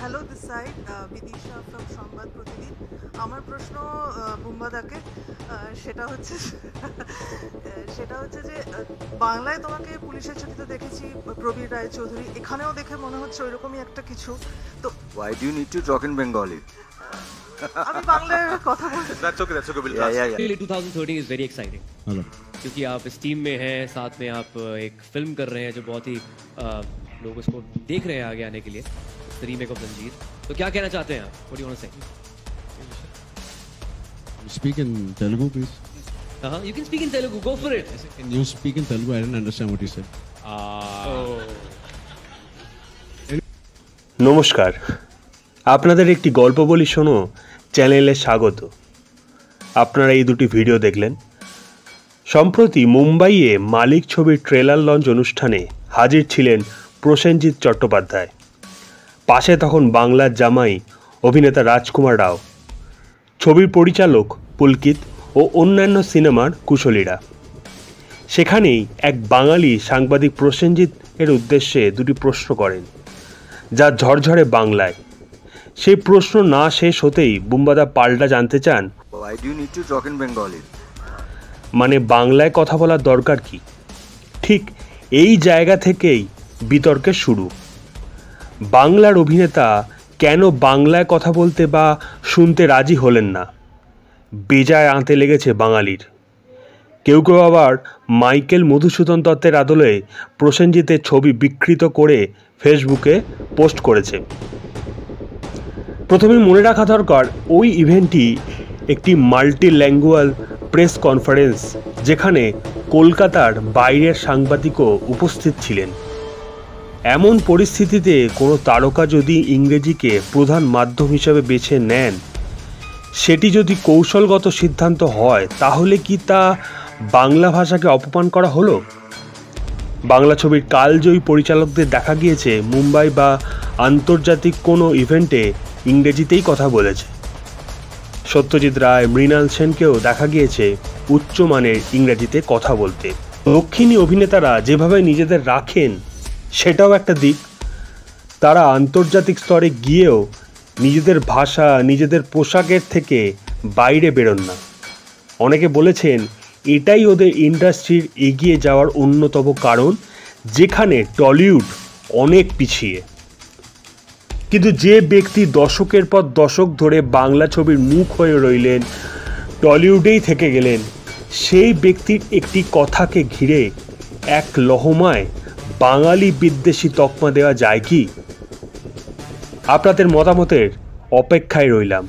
Hello this side Bidisha from Sangbad Pratidin. আমার প্রশ্ন বুম্বাদাকে, সেটা হচ্ছে সেটা হচ্ছে যে বাংলায় তোমাকে পুলিশের ছবিতে দেখেছি প্রবীর রায়চৌধুরী, এখানেও দেখে মনে হচ্ছে ওইরকমই একটা কিছু। তো Why do you need to talk in Bengali? আমি বাংলায় কথা বলছি। That's okay, we'll Yeah, yeah, yeah. Really 2013 is very exciting क्योंकि आप इस टीम में हैं, साथ में आप एक फिल्म कर रहे हैं जो बहुत ही लोग इसको देख रहे हैं आगे आने के लिए, रीमेक ऑफ जंजीर। तो क्या कहना चाहते हैं आप? What do you want to say? Speak in Telugu, please. You can speak in Telugu. Go for it. Can you speak in Telugu? I didn't understand what you said. নমস্কার, আপনাদের একটি গল্প বলি শোনো চ্যানেলে স্বাগত। আপনারা এই দুটি ভিডিও দেখলেন। সম্প্রতি মুম্বাইয়ে মালিক ছবির ট্রেলার লঞ্চ অনুষ্ঠানে হাজির ছিলেন প্রসেনজিৎ চট্টোপাধ্যায়। পাশে তখন বাংলার জামাই অভিনেতা রাজকুমার রাও, ছবির পরিচালক পুলকিত ও অন্যান্য সিনেমার কুশলীরা। সেখানেই এক বাঙালি সাংবাদিক প্রসেনজিৎ এর উদ্দেশ্যে দুটি প্রশ্ন করেন, যা ঝরঝরে বাংলায়। সেই প্রশ্ন না শেষ হতেই বুম্বাদা পাল্টা জানতে চান, Why do you need to talk in Bengali? মানে বাংলায় কথা বলার দরকার কি? ঠিক এই জায়গা থেকেই বিতর্কের শুরু। বাংলার অভিনেতা কেন বাংলায় কথা বলতে বা শুনতে রাজি হলেন না? বেজায় আঁতে লেগেছে বাঙালির। কেউ কেউ আবার মাইকেল মধুসূদন দত্তের আদলে প্রসেনজিতের ছবি বিকৃত করে ফেসবুকে পোস্ট করেছে। প্রথমে মনে রাখা দরকার, ওই ইভেন্টটি একটি মাল্টিল্যাঙ্গুয়াল প্রেস কনফারেন্স, যেখানে কলকাতার বাইরের সাংবাদিকও উপস্থিত ছিলেন। এমন পরিস্থিতিতে কোনো তারকা যদি ইংরেজিকে প্রধান মাধ্যম হিসেবে বেছে নেন, সেটি যদি কৌশলগত সিদ্ধান্ত হয়, তাহলে কি তা বাংলা ভাষাকে অপমান করা হলো? বাংলা ছবির কালজয়ী পরিচালকদের দেখা গিয়েছে মুম্বাই বা আন্তর্জাতিক কোনো ইভেন্টে ইংরেজিতেই কথা বলেছে। সত্যজিৎ রায়, মৃণাল সেনকেও দেখা গিয়েছে উচ্চমানের ইংরেজিতে কথা বলতে। দক্ষিণী অভিনেতারা যেভাবে নিজেদের রাখেন, সেটাও একটা দিক। তারা আন্তর্জাতিক স্তরে গিয়েও নিজেদের ভাষা, নিজেদের পোশাকের থেকে বাইরে বেরোন না। অনেকে বলেছেন এটাই ওদের ইন্ডাস্ট্রির এগিয়ে যাওয়ার অন্যতম কারণ, যেখানে টলিউড অনেক পিছিয়ে। কিন্তু যে ব্যক্তি দশকের পর দশক ধরে বাংলা ছবির মুখ হয়ে রইলেন, টলিউডেই থেকে গেলেন, সেই ব্যক্তির একটি কথাকে ঘিরে এক লহমায় বাঙালি বিদ্বেষী তকমা দেওয়া যায় কি? আপনাদের মতামতের অপেক্ষায় রইলাম।